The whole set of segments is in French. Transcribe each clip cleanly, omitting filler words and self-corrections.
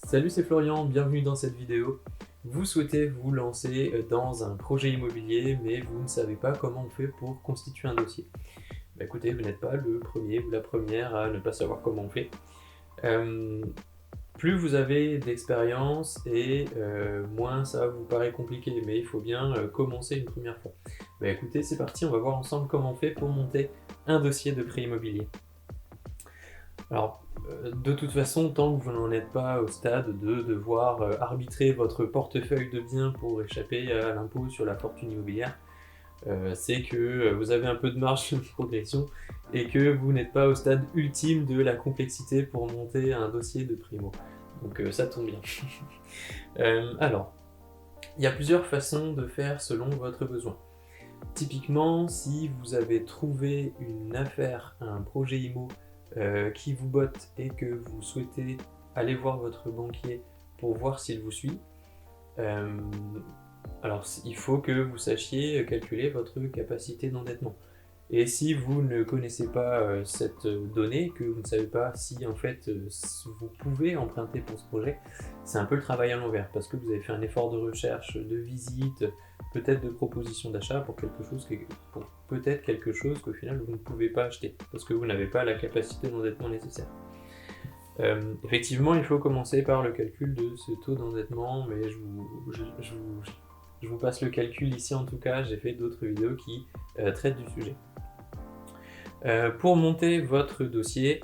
Salut, c'est Florian, bienvenue dans cette vidéo. Vous souhaitez vous lancer dans un projet immobilier, mais vous ne savez pas comment on fait pour constituer un dossier. Écoutez, vous n'êtes pas le premier ou la première à ne pas savoir comment on fait. Euh, Plus vous avez d'expérience et moins ça vous paraît compliqué, mais il faut bien commencer une première fois. Écoutez, c'est parti, on va voir ensemble comment on fait pour monter un dossier de prêt immobilier. Alors, de toute façon, tant que vous n'en êtes pas au stade de devoir arbitrer votre portefeuille de biens pour échapper à l'impôt sur la fortune immobilière, c'est que vous avez un peu de marge de progression et que vous n'êtes pas au stade ultime de la complexité pour monter un dossier de primo. Donc ça tombe bien. Alors, il y a plusieurs façons de faire selon votre besoin. Typiquement, si vous avez trouvé une affaire, un projet IMO qui vous botte et que vous souhaitez aller voir votre banquier pour voir s'il vous suit, alors il faut que vous sachiez calculer votre capacité d'endettement. Et si vous ne connaissez pas cette donnée, que vous ne savez pas si en fait vous pouvez emprunter pour ce projet, c'est un peu le travail à l'envers, parce que vous avez fait un effort de recherche, de visite, peut-être de proposition d'achat pour peut-être quelque chose qu'au final vous ne pouvez pas acheter, parce que vous n'avez pas la capacité d'endettement nécessaire. Effectivement, il faut commencer par le calcul de ce taux d'endettement, mais je vous passe le calcul ici en tout cas, j'ai fait d'autres vidéos qui traitent du sujet. Pour monter votre dossier,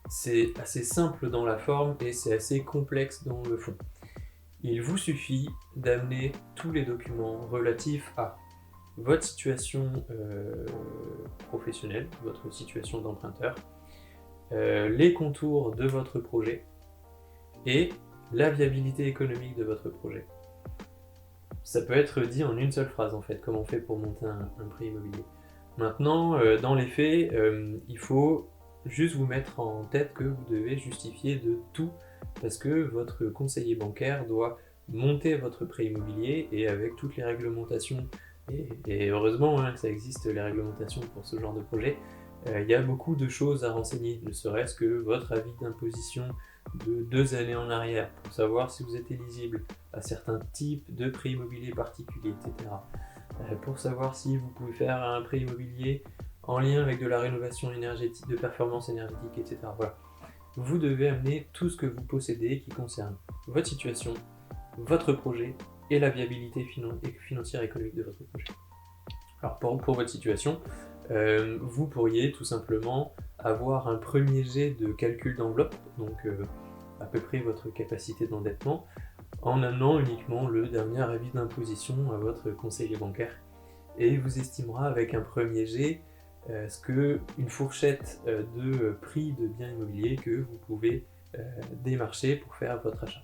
c'est assez simple dans la forme et c'est assez complexe dans le fond. Il vous suffit d'amener tous les documents relatifs à votre situation professionnelle, votre situation d'emprunteur, les contours de votre projet et la viabilité économique de votre projet. Ça peut être dit en une seule phrase en fait, comment on fait pour monter un prêt immobilier. Maintenant, dans les faits, il faut juste vous mettre en tête que vous devez justifier de tout, parce que votre conseiller bancaire doit monter votre prêt immobilier et avec toutes les réglementations, et heureusement que ça existe les réglementations pour ce genre de projet, il y a beaucoup de choses à renseigner, ne serait-ce que votre avis d'imposition de 2 années en arrière, pour savoir si vous êtes éligible à certains types de prêts immobiliers particuliers, etc. Pour savoir si vous pouvez faire un prêt immobilier en lien avec de la rénovation énergétique, de performance énergétique, etc. Voilà. Vous devez amener tout ce que vous possédez qui concerne votre situation, votre projet et la viabilité financière et économique de votre projet. Alors pour votre situation, vous pourriez tout simplement avoir un premier jet de calcul d'enveloppe, donc à peu près votre capacité d'endettement, en amenant uniquement le dernier avis d'imposition à votre conseiller bancaire. Et il vous estimera avec un premier jet une fourchette de prix de biens immobiliers que vous pouvez démarcher pour faire votre achat.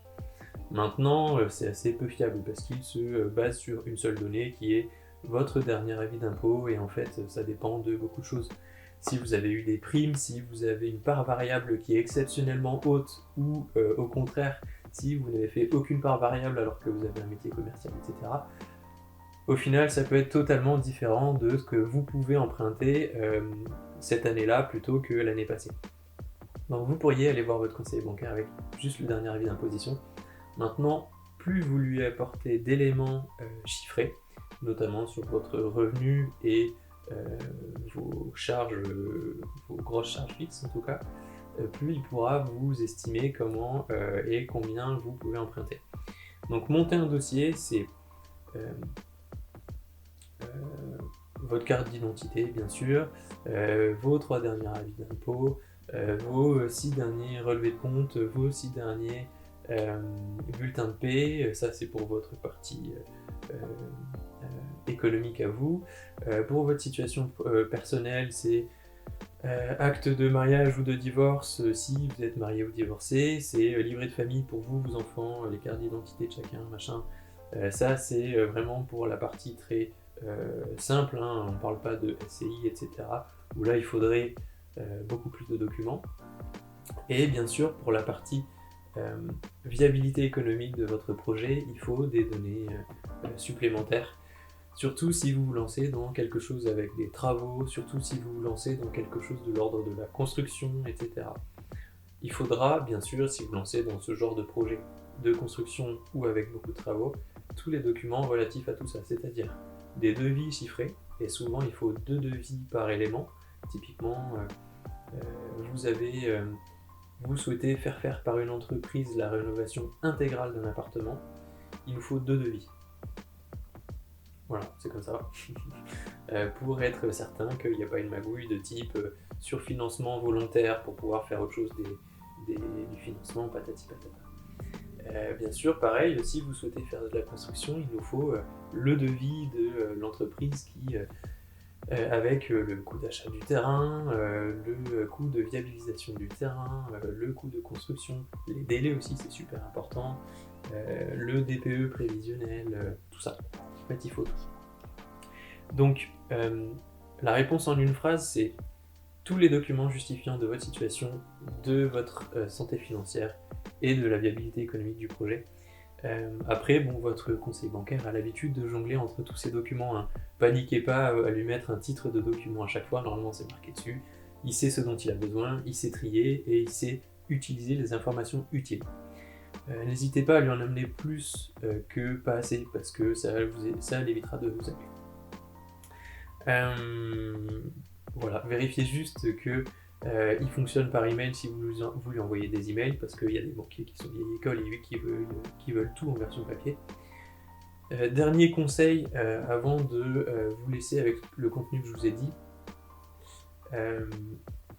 Maintenant, c'est assez peu fiable parce qu'il se base sur une seule donnée qui est votre dernier avis d'impôt, et en fait ça dépend de beaucoup de choses. Si vous avez eu des primes, si vous avez une part variable qui est exceptionnellement haute, ou au contraire, si vous n'avez fait aucune part variable alors que vous avez un métier commercial, etc. Au final, ça peut être totalement différent de ce que vous pouvez emprunter cette année-là plutôt que l'année passée. Donc vous pourriez aller voir votre conseiller bancaire avec juste le dernier avis d'imposition. Maintenant, plus vous lui apportez d'éléments chiffrés, notamment sur votre revenu et vos charges, vos grosses charges fixes en tout cas, plus il pourra vous estimer comment et combien vous pouvez emprunter. Donc monter un dossier, c'est votre carte d'identité bien sûr, vos 3 derniers avis d'impôt, vos 6 derniers relevés de compte, vos 6 derniers bulletins de paie, ça c'est pour votre partie économique à vous. Pour votre situation personnelle, c'est acte de mariage ou de divorce si vous êtes marié ou divorcé, c'est livret de famille pour vous, vos enfants, les cartes d'identité de chacun, machin. Ça c'est vraiment pour la partie très simple, hein, on ne parle pas de SCI, etc. Où là il faudrait beaucoup plus de documents. Et bien sûr pour la partie viabilité économique de votre projet, il faut des données supplémentaires. Surtout si vous vous lancez dans quelque chose avec des travaux, surtout si vous vous lancez dans quelque chose de l'ordre de la construction, etc. Il faudra, bien sûr, si vous lancez dans ce genre de projet de construction ou avec beaucoup de travaux, tous les documents relatifs à tout ça, c'est-à-dire des devis chiffrés, et souvent il faut 2 devis par élément. Typiquement, vous souhaitez faire par une entreprise la rénovation intégrale d'un appartement, il nous faut 2 devis. Voilà, c'est comme ça. Pour être certain qu'il n'y a pas une magouille de type surfinancement volontaire pour pouvoir faire autre chose du financement, patati patata. Bien sûr, pareil, si vous souhaitez faire de la construction, il nous faut le devis de l'entreprise qui, avec le coût d'achat du terrain, le coût de viabilisation du terrain, le coût de construction, les délais aussi, c'est super important, le DPE prévisionnel, tout ça. En fait, il faut tout. Donc, la réponse en une phrase, c'est tous les documents justifiant de votre situation, de votre santé financière et de la viabilité économique du projet. Après, bon, votre conseiller bancaire a l'habitude de jongler entre tous ces documents. Hein. Paniquez pas à lui mettre un titre de document à chaque fois, normalement c'est marqué dessus. Il sait ce dont il a besoin, il sait trier et il sait utiliser les informations utiles. N'hésitez pas à lui en amener plus que pas assez, parce que ça l'évitera de vous appeler. Voilà, vérifiez juste que il fonctionne par email si vous lui envoyez des emails, parce qu'il y a des banquiers qui sont vieille école et qui veulent tout en version papier. Dernier conseil avant de vous laisser avec le contenu que je vous ai dit,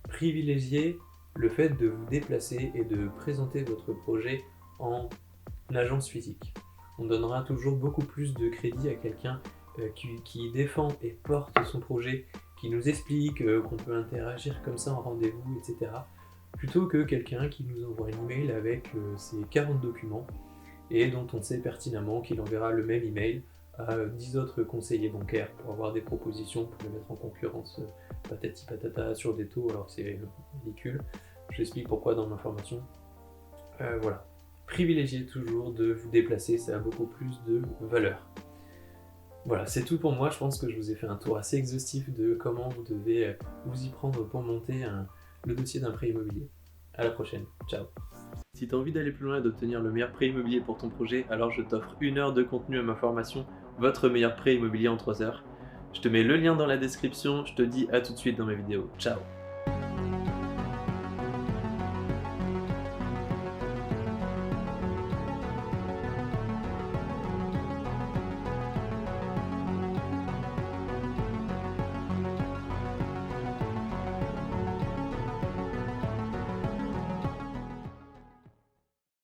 privilégiez le fait de vous déplacer et de présenter votre projet en agence physique. On donnera toujours beaucoup plus de crédit à quelqu'un qui défend et porte son projet, qui nous explique qu'on peut interagir comme ça en rendez-vous, etc. Plutôt que quelqu'un qui nous envoie un email avec ses 40 documents et dont on sait pertinemment qu'il enverra le même email à 10 autres conseillers bancaires pour avoir des propositions pour les mettre en concurrence patati patata sur des taux alors que c'est ridicule. Je explique pourquoi dans ma formation. Voilà. Privilégiez toujours de vous déplacer, ça a beaucoup plus de valeur. Voilà, c'est tout pour moi. Je pense que je vous ai fait un tour assez exhaustif de comment vous devez vous y prendre pour monter le dossier d'un prêt immobilier. À la prochaine, ciao. Si tu as envie d'aller plus loin et d'obtenir le meilleur prêt immobilier pour ton projet, alors je t'offre 1 heure de contenu à ma formation, votre meilleur prêt immobilier en 3 heures. Je te mets le lien dans la description, je te dis à tout de suite dans ma vidéo. Ciao.